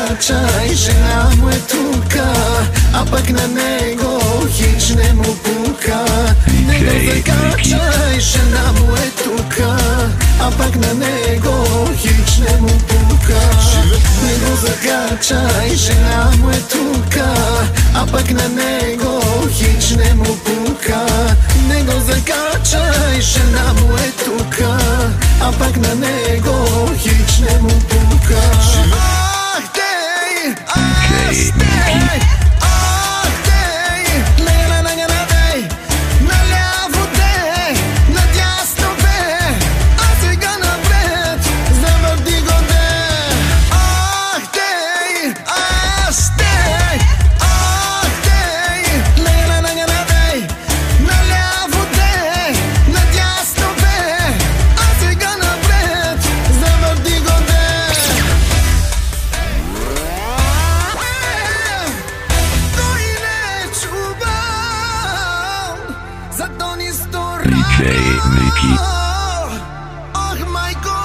zakачaj, žena mu je tuka, a pak na nego hić ne mu puka. Nego zakачaj, žena mu je tuka, a pak na nego hić ne mu puka. Nego zakачaj, žena mu je tuka, a pak na nego hić ne mu puka. Nego zakачaj, žena mu je tuka, a pak na nego hić ne mu puka. Ach tej, ach tej, ach tej, na tej, na lewo tej, na djasno tej, a сега напред, завърти го tej. Ах tej, ach tej, ах tej, на tej, на lewo tej, na djasno tej, a сега напред, завърти го tej. DJ Mickey. Oh my God.